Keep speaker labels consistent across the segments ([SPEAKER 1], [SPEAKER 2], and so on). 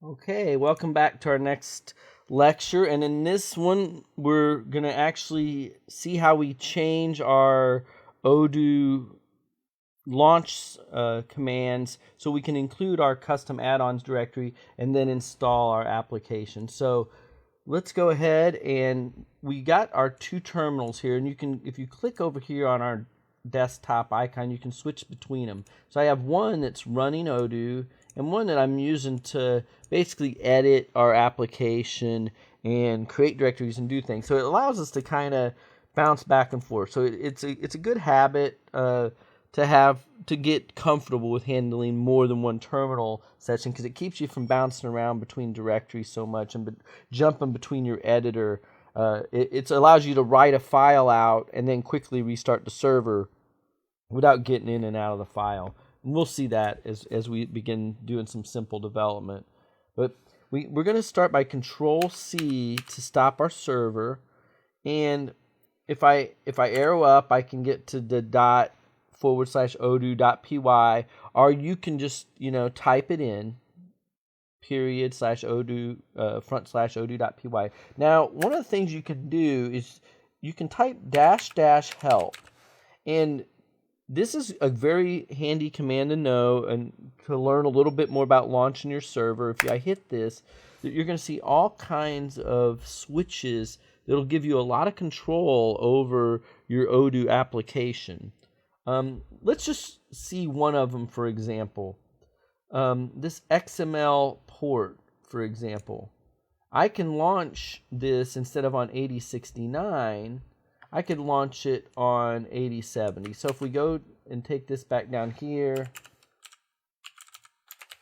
[SPEAKER 1] Okay, welcome back to our next lecture, and in this one we're going to actually see how we change our Odoo launch commands so we can include our custom add-ons directory and then install our application. So let's go ahead, and we got our two terminals here, and you can, if you click over here on our desktop icon, you can switch between them. So I have one that's running Odoo and one that I'm using to basically edit our application and create directories and do things. So it allows us to kind of bounce back and forth. So it's a good habit to get comfortable with handling more than one terminal session, because it keeps you from bouncing around between directories so much and jumping between your editor. It allows you to write a file out and then quickly restart the server without getting in and out of the file. And we'll see that as we begin doing some simple development. But we're going to start by Control-C to stop our server. And if I arrow up, I can get to the ./odoo.py, or you can just type it in /odoo /odoo.py. Now, one of the things you can do is you can type --help, and this is a very handy command to know and to learn a little bit more about launching your server. If I hit this, you're going to see all kinds of switches that'll give you a lot of control over your Odoo application. Let's just see one of them, for example. This XML port, for example. I can launch this instead of on 8069. I could launch it on 8070. So if we go and take this back down here,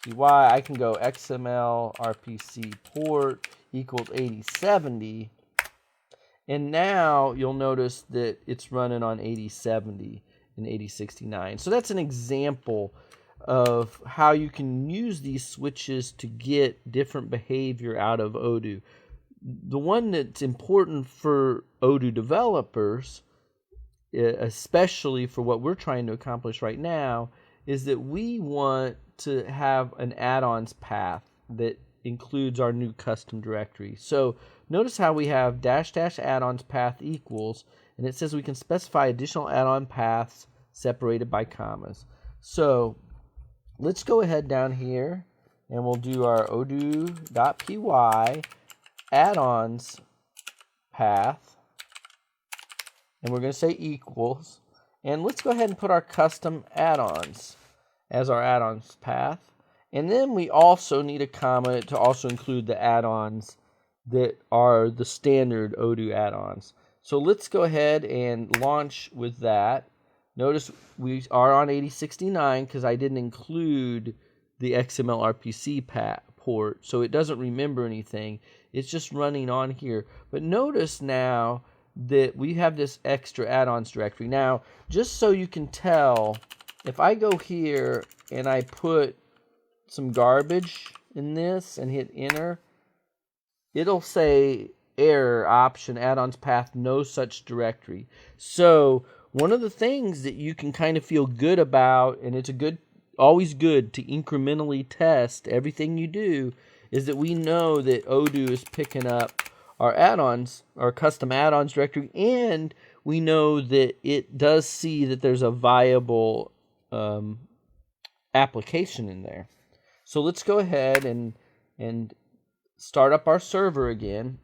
[SPEAKER 1] see why I can go XML RPC port equals 8070. And now you'll notice that it's running on 8070 and 8069. So that's an example of how you can use these switches to get different behavior out of Odoo. The one that's important for Odoo developers, especially for what we're trying to accomplish right now, is that we want to have an add-ons path that includes our new custom directory. So notice how we have --add-ons path equals, and it says we can specify additional add-on paths separated by commas. So let's go ahead down here and we'll do our odoo.py add-ons path, and we're going to say equals, and let's go ahead and put our custom add-ons as our add-ons path, and then we also need a comma to also include the add-ons that are the standard Odoo add-ons. So let's go ahead and launch with that. Notice we are on 8069 because I didn't include the XML RPC port, so it doesn't remember anything. It's just running on here. But notice now that we have this extra add-ons directory. Now, just so you can tell, if I go here and I put some garbage in this and hit enter, it'll say error option add-ons path, no such directory. So one of the things that you can kind of feel good about, and it's always good to incrementally test everything you do, is that we know that Odoo is picking up our add-ons, our custom add-ons directory, and we know that it does see that there's a viable application in there. So let's go ahead and start up our server again.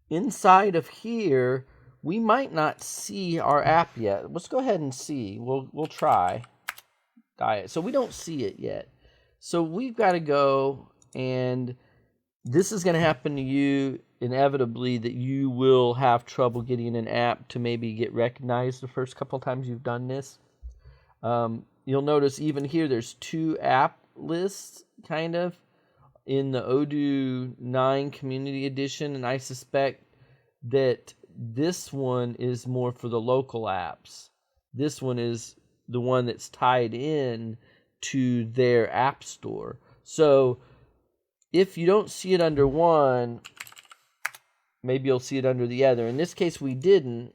[SPEAKER 1] Inside of here, we might not see our app yet. Let's go ahead and see. We'll try. So we don't see it yet. So we've got to go, and this is going to happen to you inevitably, that you will have trouble getting an app to maybe get recognized the first couple times you've done this. You'll notice even here there's two app lists kind of in the Odoo 9 Community Edition, and I suspect that this one is more for the local apps. This one is the one that's tied in to their app store. So if you don't see it under one, maybe you'll see it under the other. In this case, we didn't.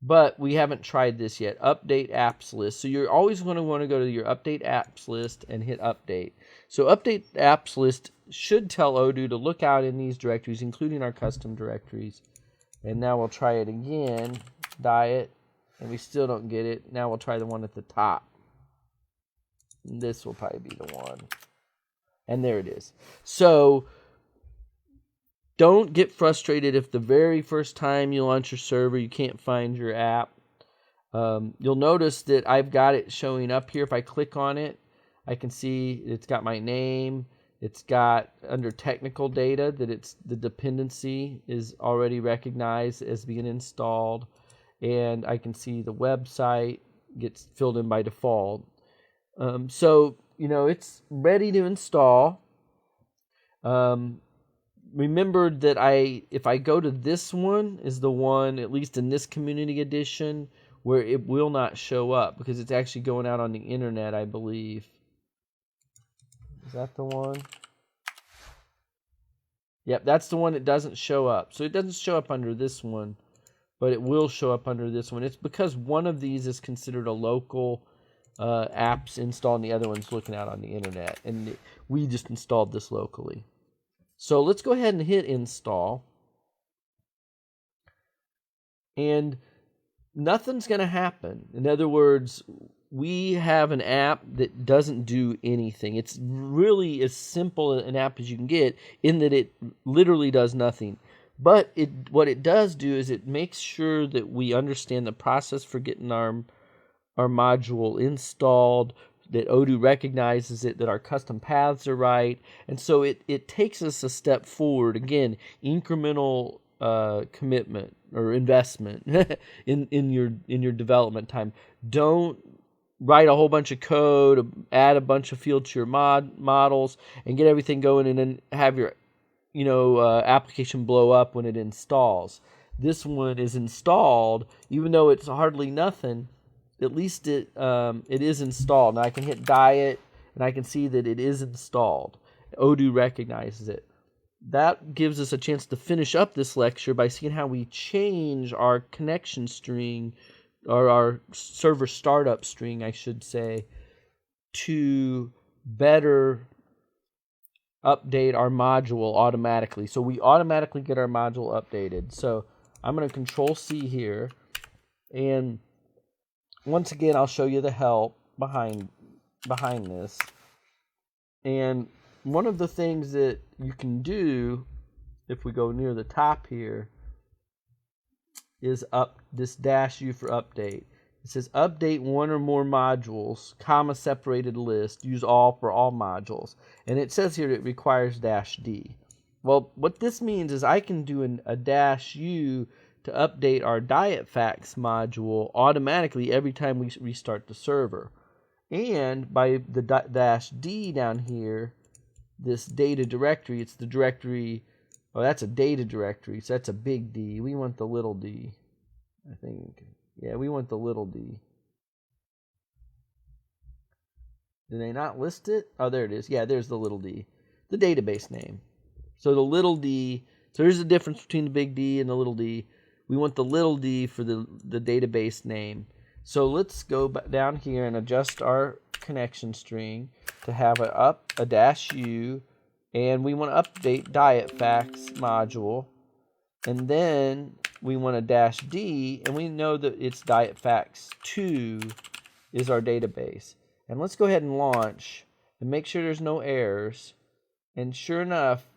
[SPEAKER 1] but we haven't tried this yet. Update apps list. So you're always going to want to go to your update apps list and hit update. So update apps list should tell Odoo to look out in these directories, including our custom directories. And now we'll try it again, diet, and we still don't get it. Now we'll try the one at the top. This will probably be the one. And there it is. So don't get frustrated if the very first time you launch your server you can't find your app. You'll notice that I've got it showing up here. If I click on it, I can see it's got my name. It's got under technical data that it's the dependency is already recognized as being installed. And I can see the website gets filled in by default. So, it's ready to install. Remember that if I go to this one is the one, at least in this community edition, where it will not show up because it's actually going out on the internet, I believe. Is that the one? Yep, that's the one that doesn't show up. So it doesn't show up under this one, but it will show up under this one. It's because one of these is considered a local apps install and the other one's looking out on the internet. And we just installed this locally. So let's go ahead and hit install. And nothing's going to happen. In other words, we have an app that doesn't do anything. It's really as simple an app as you can get in that it literally does nothing. But what it does do is it makes sure that we understand the process for getting our module installed, that Odoo recognizes it, that our custom paths are right. And so it takes us a step forward. Again, incremental commitment or investment in your development time. Don't write a whole bunch of code, add a bunch of fields to your models, and get everything going, and then have your application blow up when it installs. This one is installed, even though it's hardly nothing. At least it is installed. Now I can hit diet, and I can see that it is installed. Odoo recognizes it. That gives us a chance to finish up this lecture by seeing how we change our connection string, or our server startup string, I should say, to better update our module automatically. So we automatically get our module updated. So I'm going to Control-C here, and once again, I'll show you the help behind this. And one of the things that you can do, if we go near the top here, is up this -U for update. It says update one or more modules, comma separated list, use all for all modules. And it says here it requires -D. Well, what this means is I can do a -U to update our diet facts module automatically every time we restart the server. And by the -D down here, this data directory, it's the directory, oh, that's a data directory, so that's a big D. We want the little d, I think. Yeah, we want the little d. Did they not list it? Oh, there it is. Yeah, there's the little d, the database name. So the little d, so here's the difference between the big D and the little d. We want the little d for the database name. So let's go down here and adjust our connection string to have a -U, and we want to update diet facts module, and then we want a -D, and we know that it's diet facts 2 is our database. And let's go ahead and launch and make sure there's no errors. And sure enough,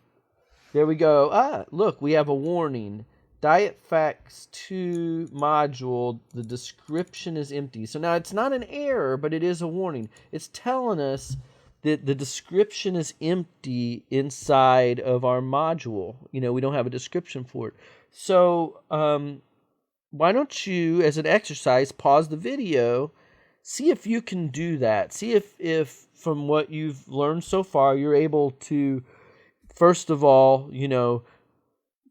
[SPEAKER 1] there we go. Look, we have a warning. Diet facts 2 module, the description is empty. So now it's not an error, but it is a warning. It's telling us that the description is empty inside of our module. We don't have a description for it. So why don't you, as an exercise, pause the video, see if you can do that. See if from what you've learned so far, you're able to, first of all,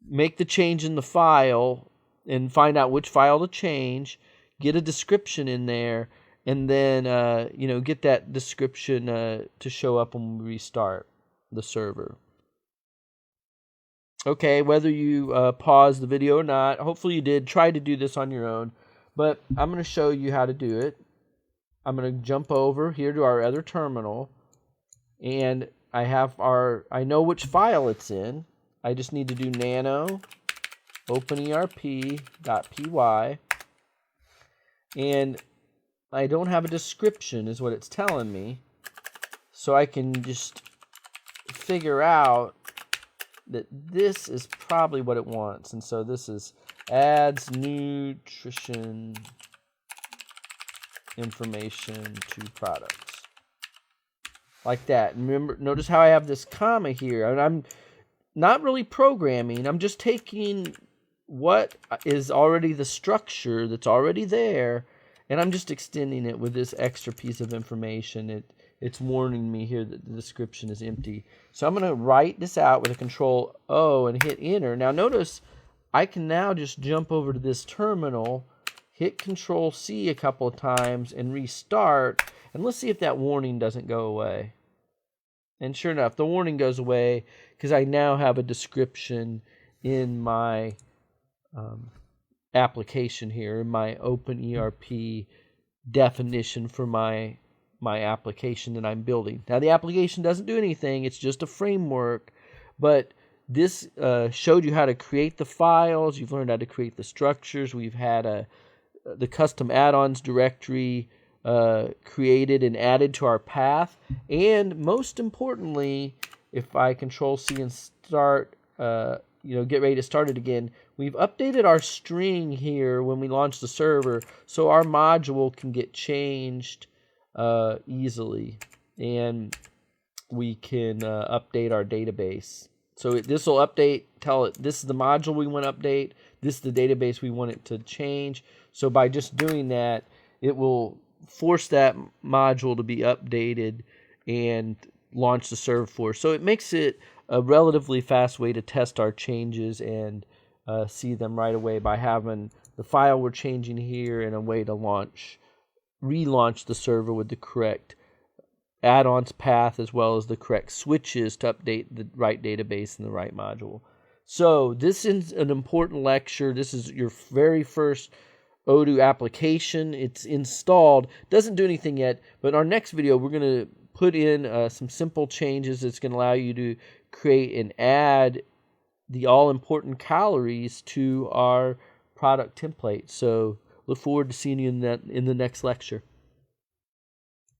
[SPEAKER 1] make the change in the file and find out which file to change, get a description in there, and then get that description to show up when we restart the server. Okay, whether you pause the video or not, hopefully you did. Try to do this on your own. But I'm going to show you how to do it. I'm going to jump over here to our other terminal, and I know which file it's in. I just need to do nano openerp.py, and I don't have a description is what it's telling me, so I can just figure out that this is probably what it wants. And so this is adds nutrition information to products, like that. And remember, notice how I have this comma here, and I'm not really programming. I'm just taking what is already the structure that's already there, and I'm just extending it with this extra piece of information. It's warning me here that the description is empty. So I'm going to write this out with a Control O and hit enter. Now notice I can now just jump over to this terminal, hit Control C a couple of times and restart, and let's see if that warning doesn't go away. And sure enough, the warning goes away because I now have a description in my application here, in my OpenERP definition for my application that I'm building. Now the application doesn't do anything, it's just a framework, but this showed you how to create the files. You've learned how to create the structures. We've had the custom add-ons directory created and added to our path, and most importantly, if I Control C and start, get ready to start it again, we've updated our string here when we launch the server, so our module can get changed easily, and we can update our database. So this will update, tell it this is the module we want to update, this is the database we want it to change. So by just doing that, it will force that module to be updated and launch the server for us. So it makes it a relatively fast way to test our changes and see them right away by having the file we're changing here and a way to relaunch the server with the correct add-ons path as well as the correct switches to update the right database and the right module. So this is an important lecture. This is your very first Odoo application. It's installed. Doesn't do anything yet, but in our next video we're going to put in some simple changes that's going to allow you to create and add the all-important calories to our product template. So look forward to seeing you in the next lecture.